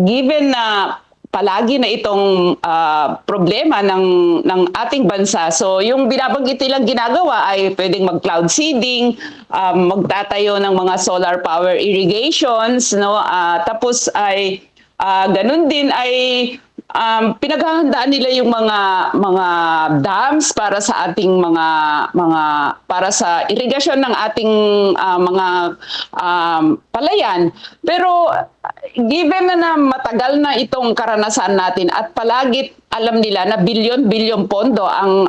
given na palagi na itong problema ng ating bansa. So yung binabanggit nilang ginagawa ay pwedeng mag-cloud seeding, magtatayo ng mga solar power irrigations, no? Tapos ay ganun din ay pinaghahandaan nila yung mga dams para sa ating mga para sa irigasyon ng ating mga palayan. Pero given na matagal na itong karanasan natin at palagi alam nila na bilyon-bilyon pondo ang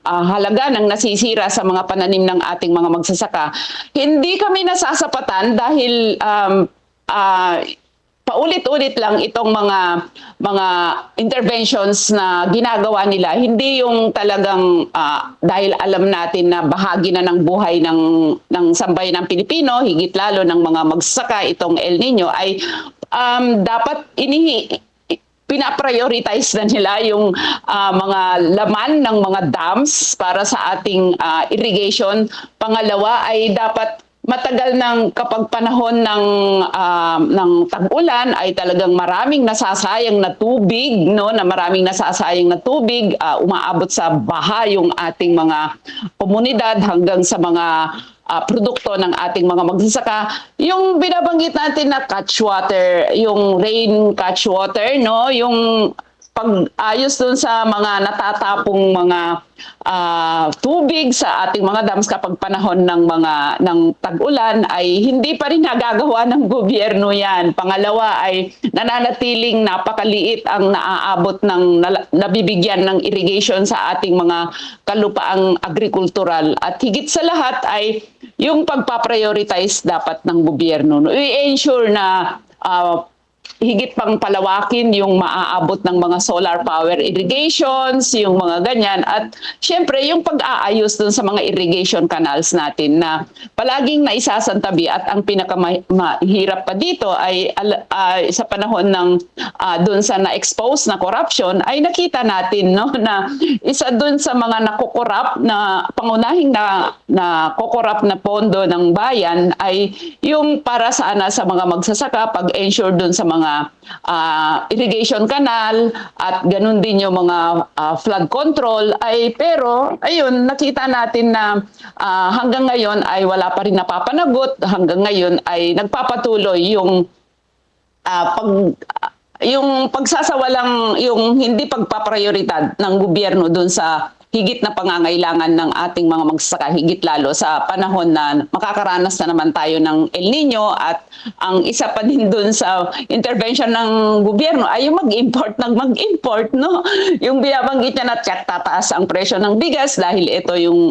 halaga ng nasisira sa mga pananim ng ating mga magsasaka, hindi kami nasasapatan dahil paulit-ulit lang itong mga interventions na ginagawa nila. Hindi yung talagang dahil alam natin na bahagi na ng buhay ng sambayan ng Pilipino, higit lalo ng mga magsasaka itong El Nino, ay dapat pinaprioritize na nila yung mga laman ng mga dams para sa ating irrigation. Pangalawa ay dapat matagal ng kapag panahon ng tag-ulan ay talagang maraming nasasayang na tubig, no, na maraming nasasayang na tubig, umaabot sa baha yung ating mga komunidad hanggang sa mga produkto ng ating mga magsasaka. Yung binabanggit natin na catch water, yung rain catch water, no, yung pag-ayos dun sa mga natatapong mga tubig sa ating mga dams kapag panahon ng tag-ulan ay hindi pa rin nagagawa ng gobyerno yan. Pangalawa ay nananatiling napakaliit ang naaabot ng nabibigyan ng irrigation sa ating mga kalupaang agrikultural. At higit sa lahat ay yung pagpaprioritize dapat ng gobyerno. No? I-ensure na higit pang palawakin yung maaabot ng mga solar power irrigations, yung mga ganyan. At syempre, yung pag-aayos dun sa mga irrigation canals natin na palaging naisasantabi at ang pinakamahirap pa dito ay sa panahon ng dun sa na-expose na corruption ay nakita natin, no, na isa dun sa mga nakukorap na pangunahing na kukorap na pondo ng bayan ay yung para sa mga magsasaka pag-ensure dun sa mga irrigation canal at ganun din yung mga flood control ay pero ayun nakita natin na hanggang ngayon ay wala pa rin napapanagot, hanggang ngayon ay nagpapatuloy yung yung pagsasawalang yung hindi pagpaprioridad ng gobyerno dun sa higit na pangangailangan ng ating mga magsasaka, higit lalo sa panahon na makakaranas na naman tayo ng El Nino at ang isa pa din dun sa intervention ng gobyerno ay yung mag-import, no? Yung binabanggit niya na tataas ang presyo ng bigas dahil ito yung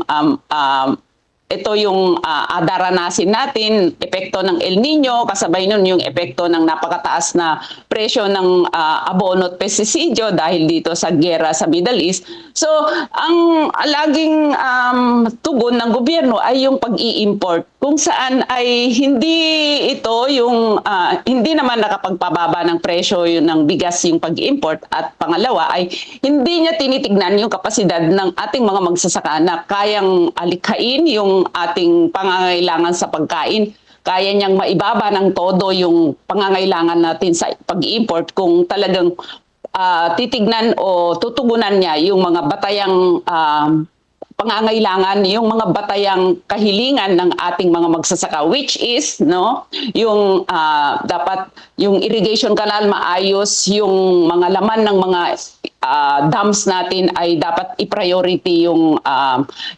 daranasin natin, epekto ng El Nino, kasabay nun yung epekto ng napakataas na presyo ng abono at pestisidyo dahil dito sa giyera sa Middle East. So, ang laging tugon ng gobyerno ay yung pag-i-import kung saan ay hindi ito yung hindi naman nakapagpababa ng presyo ng bigas yung pag-import at pangalawa ay hindi niya tinitignan yung kapasidad ng ating mga magsasaka na kayang alikhain yung ating pangangailangan sa pagkain. Kaya niyang maibaba ng todo yung pangangailangan natin sa pag-import kung talagang titignan o tutugunan niya yung mga batayang pangangailangan, yung mga batayang kahilingan ng ating mga magsasaka, which is no yung dapat yung irrigation canal maayos, yung mga laman ng mga dams natin ay dapat i-priority yung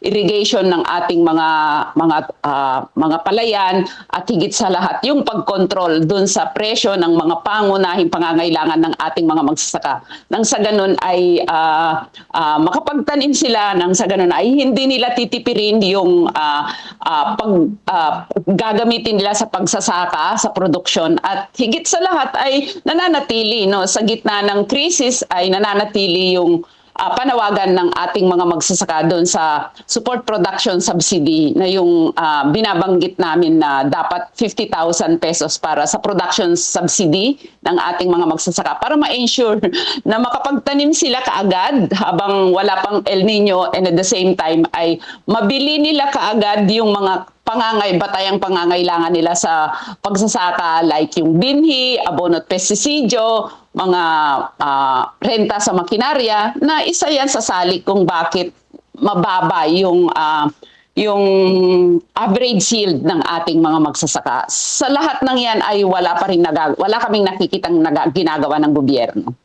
irrigation ng ating mga palayan at higit sa lahat yung pagkontrol dun sa presyo ng mga pangunahing pangangailangan ng ating mga magsasaka. Nang sa ganun ay makapagtanim sila, nang sa ganun ay hindi nila titipirin yung gagamitin nila sa pagsasaka, sa produksyon at higit sa lahat ay nananatili no sa gitna ng krisis ay nananatili yung panawagan ng ating mga magsasaka doon sa support production subsidy na yung binabanggit namin na dapat 50,000 pesos para sa production subsidy ng ating mga magsasaka para ma-ensure na makapagtanim sila kaagad habang wala pang El Nino and at the same time ay mabili nila kaagad yung mga batayang pangangailangan nila sa pagsasaka like yung binhi, abono at pestisidyo, mga renta sa makinarya, na isa yan sa salik kung bakit mababa yung average yield ng ating mga magsasaka. Sa lahat ng yan ay wala kaming nakikitang ginagawa ng gobyerno.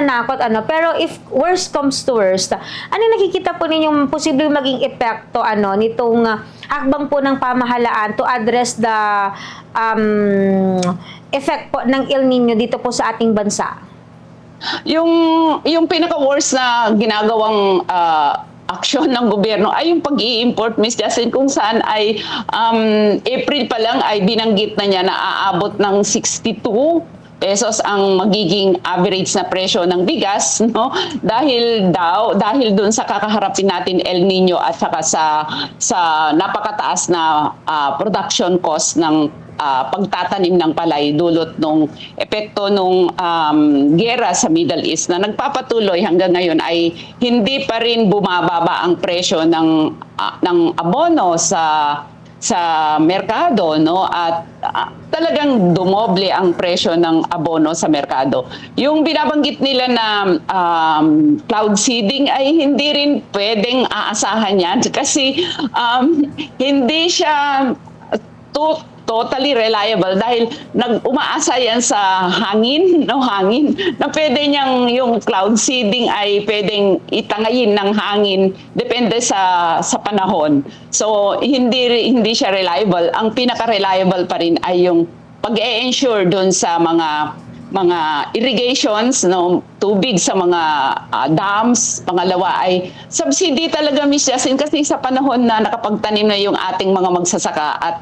Nakot pero if worst comes to worst, ano nakikita po ninyong posibleng maging epekto nitong hakbang po ng pamahalaan to address the effect po ng El Nino dito po sa ating bansa? Yung pinaka-worst na ginagawang aksyon ng gobyerno ay yung pag-i-import, Miss Justin, kung saan ay April pa lang ay binanggit na niya na aabot ng 62 pesos ang magiging average na presyo ng bigas, no? Dahil doon sa kakaharapin natin El Nino at saka sa napakataas na production cost ng pagtatanim ng palay dulot nung epekto nung giyera sa Middle East na nagpapatuloy hanggang ngayon ay hindi pa rin bumababa ang presyo ng abono sa merkado, no? At talagang dumoble ang presyo ng abono sa merkado. Yung binabanggit nila na cloud seeding ay hindi rin pwedeng aasahan yan kasi hindi siya totally reliable dahil umaasa yan sa hangin na pwede niyang yung cloud seeding ay pwedeng itangayin ng hangin depende sa panahon. So hindi siya reliable. Ang pinaka-reliable pa rin ay yung pag-e-ensure doon sa mga irrigations, no, tubig sa mga dams. Pangalawa ay subsidy talaga, Miss Justin, kasi sa panahon na nakapagtanim na yung ating mga magsasaka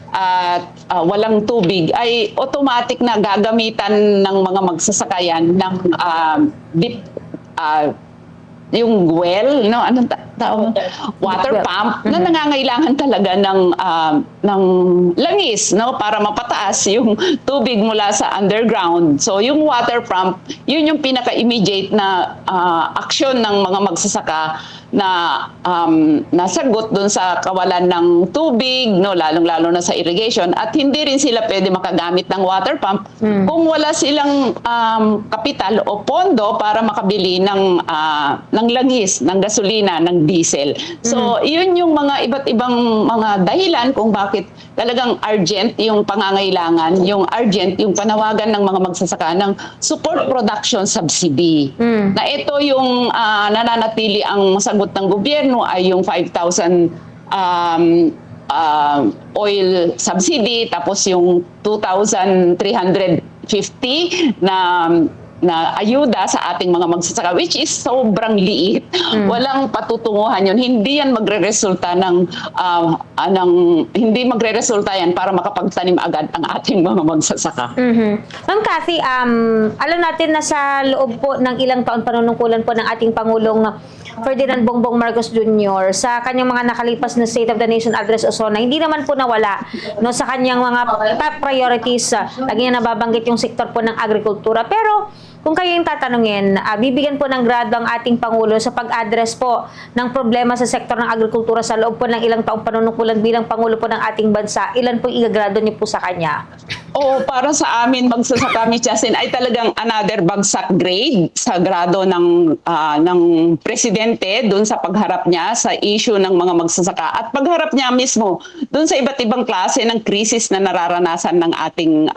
at walang tubig, ay automatic na gagamitan ng mga magsasakayan ng yung well, no, anong tawag? Water pump na nangangailangan talaga ng langis, no, para mapataas yung tubig mula sa underground. So yung water pump, yun yung pinaka-immediate na aksyon ng mga magsasaka na nasagot doon sa kawalan ng tubig, no, lalong-lalo na sa irrigation, at hindi rin sila pwede makagamit ng water pump kung wala silang kapital o pondo para makabili ng langis, ng gasolina, ng diesel. So, yun yung mga iba't ibang mga dahilan kung bakit talagang urgent yung pangangailangan, yung urgent yung panawagan ng mga magsasaka ng support production subsidy. Na ito yung nananatili ang sagot ng gobyerno ay yung 5,000 oil subsidy, tapos yung 2,350 na ayuda sa ating mga magsasaka, which is sobrang liit. Walang patutunguhan yun. Hindi yan magre-resulta hindi magre-resulta yan para makapagtanim agad ang ating mga magsasaka. Ma'am Cathy, alam natin na sa loob po ng ilang taon panunungkulan po ng ating Pangulong Ferdinand Bongbong Marcos Jr. sa kanyang mga nakalipas na State of the Nation Address o SONA, hindi naman po nawala sa kanyang mga top priorities. Lagi niya nababanggit yung sektor po ng agrikultura. Pero kung kayo yung tatanungin, bibigyan po ng grado ang ating Pangulo sa pag-address po ng problema sa sektor ng agrikultura sa loob po ng ilang taong panunungkulan bilang Pangulo po ng ating bansa, ilan po igagrado niyo po sa kanya? Oo, para sa amin magsasaka, Miss Justin, ay talagang another bagsak grade sa grado ng presidente doon sa pagharap niya sa issue ng mga magsasaka at pagharap niya mismo doon sa iba't ibang klase ng krisis na nararanasan ng ating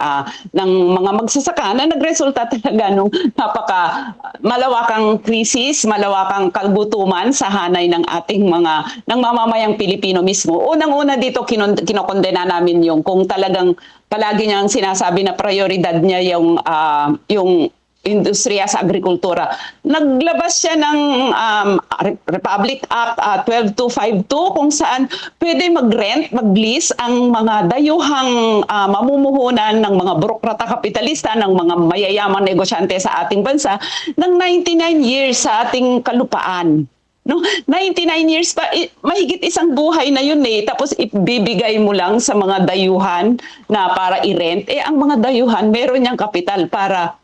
ng mga magsasaka na nagresulta talaga nung napaka malawakang krisis, malawakang kalbutuman sa hanay ng ating ng mamamayang Pilipino mismo. Unang-una dito kinokondena namin yung kung talagang palagi niyang sinasabi na prioridad niya yung industriya sa agrikultura. Naglabas siya ng Republic Act 12252 kung saan pwede mag-rent, mag-lease ang mga dayuhang mamumuhunan ng mga burokrata kapitalista, ng mga mayayamang negosyante sa ating bansa ng 99 years sa ating kalupaan. No, 99 years pa, mahigit isang buhay na yun eh. Tapos ibibigay mo lang sa mga dayuhan na para i-rent. Ang mga dayuhan, meron niyang kapital para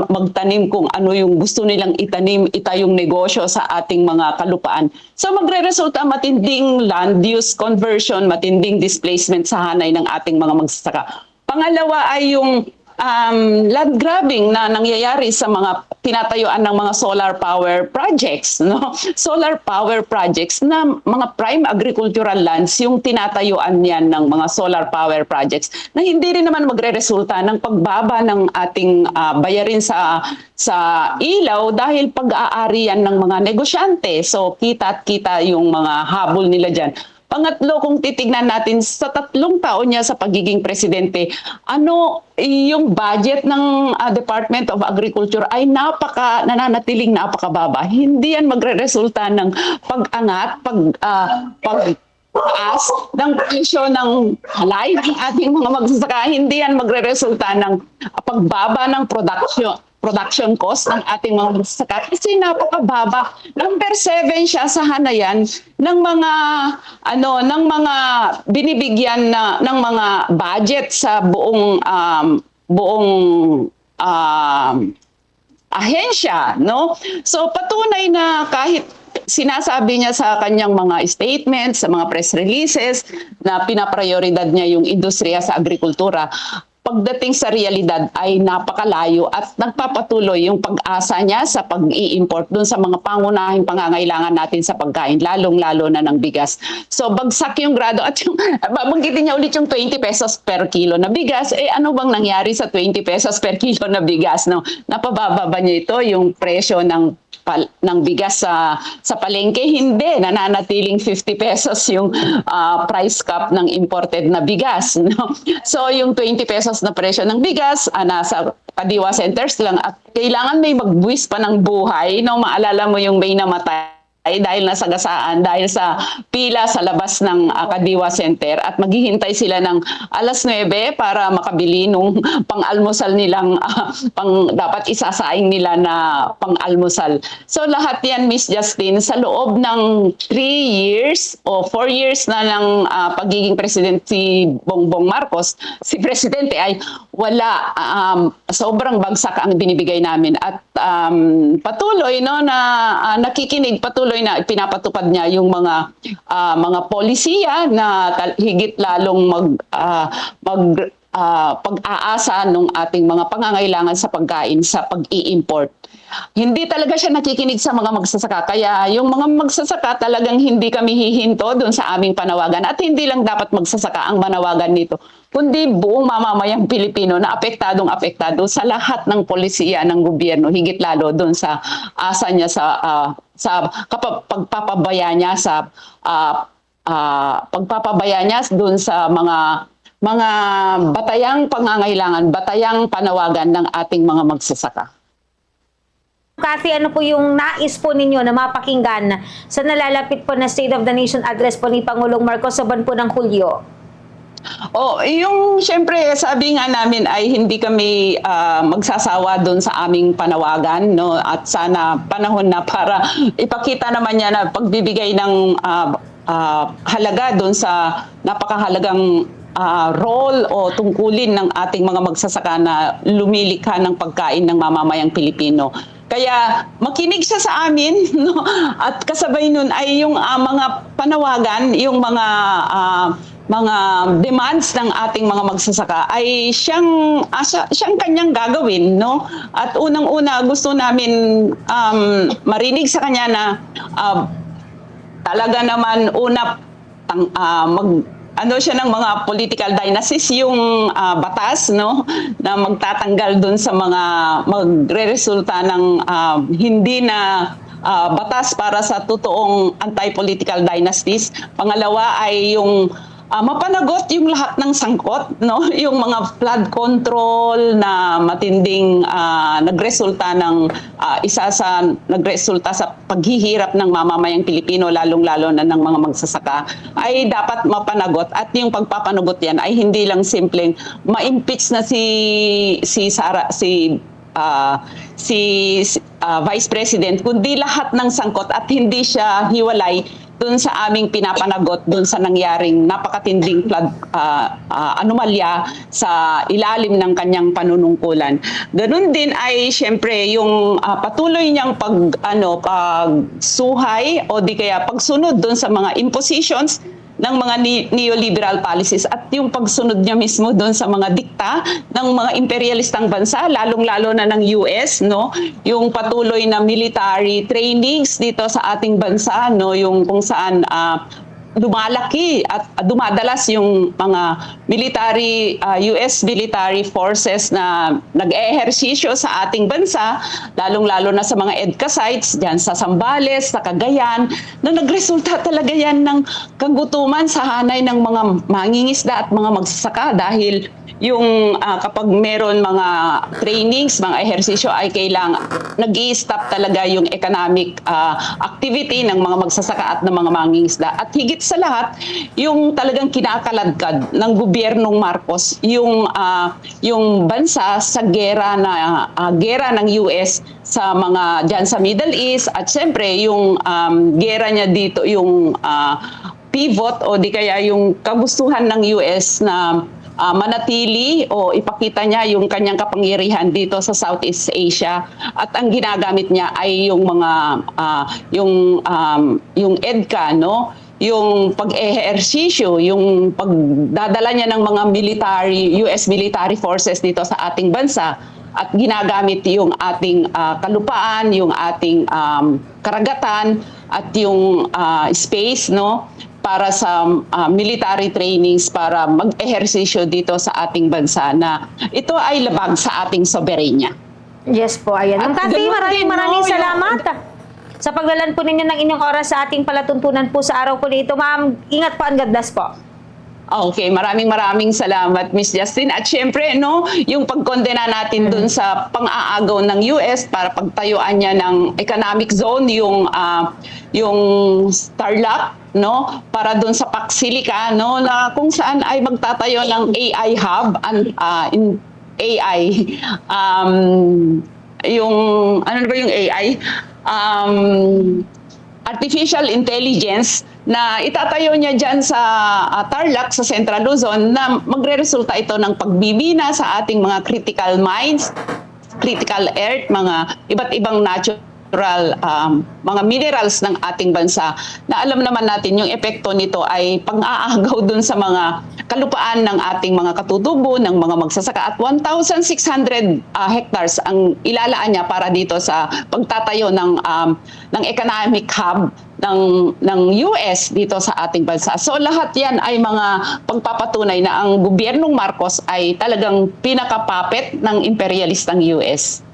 magtanim kung ano yung gusto nilang itanim, itayong negosyo sa ating mga kalupaan. So magre-resulta matinding land use conversion, matinding displacement sa hanay ng ating mga magsasaka. Pangalawa ay yung land grabbing na nangyayari sa mga tinatayuan ng mga solar power projects, no? Solar power projects na mga prime agricultural lands yung tinatayuan niyan ng mga solar power projects na hindi rin naman magreresulta ng pagbaba ng ating bayarin sa ilaw dahil pag-aari yan ng mga negosyante. So kita at kita yung mga habol nila diyan. Pangatlo, kung titignan natin sa 3 taon niya sa pagiging presidente, ano yung budget ng Department of Agriculture ay nananatiling napakababa. Hindi yan magre-resulta ng pag-angat, pagtaas ng presyo ng halay ng ating mga magsasaka. Hindi yan magre-resulta ng pagbaba ng production cost ng ating mga magsasaka kasi napakababa. Number 7 siya sa hanayan ng mga binibigyan ng mga budget sa buong ahensya, no? So patunay na kahit sinasabi niya sa kanyang mga statements, sa mga press releases na pinaprioridad niya yung industriya sa agrikultura, pagdating sa realidad ay napakalayo at nagpapatuloy yung pag-asa niya sa pag-i-import dun sa mga pangunahing pangangailangan natin sa pagkain, lalong-lalo na ng bigas. So bagsak yung grado at yung babanggitin niya ulit yung 20 pesos per kilo na bigas. Ano bang nangyari sa 20 pesos per kilo na bigas? No? Napababa ba niya ito yung presyo ng bigas sa palengke? Hindi, nananatiling 50 pesos yung price cap ng imported na bigas, no? So yung 20 pesos na presyo ng bigas nasa Kadiwa centers lang at kailangan may magbuwis pa ng buhay, no? Maalala mo yung may namatay dahil nasagasaan, dahil sa pila sa labas ng Kadiwa Center at maghihintay sila ng 9:00 para makabili nung pang-almusal nilang dapat isasaing nila na pang-almusal. So lahat yan, Miss Justine, sa loob ng 3 years o 4 years na ng pagiging president si Bongbong Marcos, si presidente ay wala, sobrang bagsak ang binibigay namin at patuloy no na nakikinig, patuloy na pinapatupad niya yung mga polisiya na higit lalong pag-aasa ng ating mga pangangailangan sa pagkain sa pag-i-import. Hindi talaga siya nakikinig sa mga magsasaka. Kaya yung mga magsasaka talagang hindi kami hihinto doon sa aming panawagan. At hindi lang dapat magsasaka ang manawagan nito, kundi buong mamamayang Pilipino na apektado sa lahat ng polisiya ng gobyerno, higit lalo doon sa asa niya sa pagpapabaya niya doon sa mga batayang pangangailangan, batayang panawagan ng ating mga magsasaka. Kasi ano po yung nais po ninyo na mapakinggan sa nalalapit po na State of the Nation address po ni Pangulong Marcos sa buwan po ng Hulyo? Yung syempre sabi nga namin ay hindi kami magsasawa doon sa aming panawagan, no? At sana panahon na para ipakita naman niya na pagbibigay ng halaga doon sa napakahalagang role o tungkulin ng ating mga magsasaka na lumilikha ng pagkain ng mamamayang Pilipino. Kaya makinig siya sa amin, no? At kasabay nun ay yung mga panawagan, yung mga demands ng ating mga magsasaka ay siyang kanyang gagawin, no? At unang-una gusto namin marinig sa kanya na talaga naman siya ng mga political dynasties, yung batas, no, na magtatanggal dun sa mga magreresulta ng hindi na batas para sa totoong anti-political dynasties. Pangalawa ay yung mapanagot yung lahat ng sangkot, no? Yung mga flood control na matinding nagresulta sa paghihirap ng mamamayang Pilipino, lalong-lalo na ng mga magsasaka, ay dapat mapanagot. At yung pagpapanagot yan ay hindi lang simpleng ma-impeach na si Vice President, kundi lahat ng sangkot at hindi siya hiwalay doon sa aming pinapanagot doon sa nangyaring napakatinding flood anomalya sa ilalim ng kanyang panunungkulan. Ganun din ay siyempre yung patuloy niyang pagsuhay o di kaya pagsunod doon sa mga impositions ng mga neoliberal policies at yung pagsunod niya mismo doon sa mga dikta ng mga imperialistang bansa, lalong-lalo na ng US, no? Yung patuloy na military trainings dito sa ating bansa, no? Yung kung saan lumalaki at dumadalas yung mga US military forces na nag-ehersisyo sa ating bansa, lalong-lalo na sa mga EDCA sites, dyan sa Zambales, sa Cagayan, na nagresulta talaga yan ng kagutuman sa hanay ng mga mangingisda at mga magsasaka dahil yung kapag meron mga trainings, mga ehersisyo ay kailangan nag-i-stop talaga yung economic activity ng mga magsasaka at ng mga mangingisda. At higit sa lahat, yung talagang kinakaladkad ng gobyernong Marcos, yung bansa sa gera ng US sa mga dyan sa Middle East at siyempre yung gera niya dito, yung pivot o di kaya yung kagustuhan ng US na manatili o ipakita niya yung kanyang kapangyarihan dito sa Southeast Asia at ang ginagamit niya ay yung mga yung EDCA, no, yung pag-ehersisyo, yung pagdadala niya ng mga US military forces dito sa ating bansa at ginagamit yung ating kalupaan, yung ating karagatan at yung space, no, para sa military trainings para mag-ehersisyo dito sa ating bansa na ito ay labag sa ating soberenya. Yes po, ayan. Ma'am At Cathy, ganun din, maraming no, salamat sa paglalan po ninyo ng inyong oras sa ating palatuntunan po sa araw po nito. Ma'am, ingat po, and God bless po. Okay, maraming salamat, Miss Justine. At syempre, no, yung pagkondena natin dun sa pang-aagaw ng US para pagtayuan niya ng economic zone, yung Starlock, no, para dun sa Paxilica, no, na kung saan ay magtatayo ng AI hub in AI. Yung ano ba yung AI? Artificial intelligence na itatayo niya dyan sa Tarlac, sa Central Luzon, na magre-resulta ito ng pagbibina sa ating mga critical mines, critical earth, mga iba't ibang natural mga minerals ng ating bansa na alam naman natin yung epekto nito ay pang-aagaw dun sa mga kalupaan ng ating mga katutubo, ng mga magsasaka at 1,600 hectares ang ilalaan niya para dito sa pagtatayo ng economic hub ng US dito sa ating bansa. So lahat yan ay mga pagpapatunay na ang gobyernong Marcos ay talagang pinakapapet ng imperialistang US.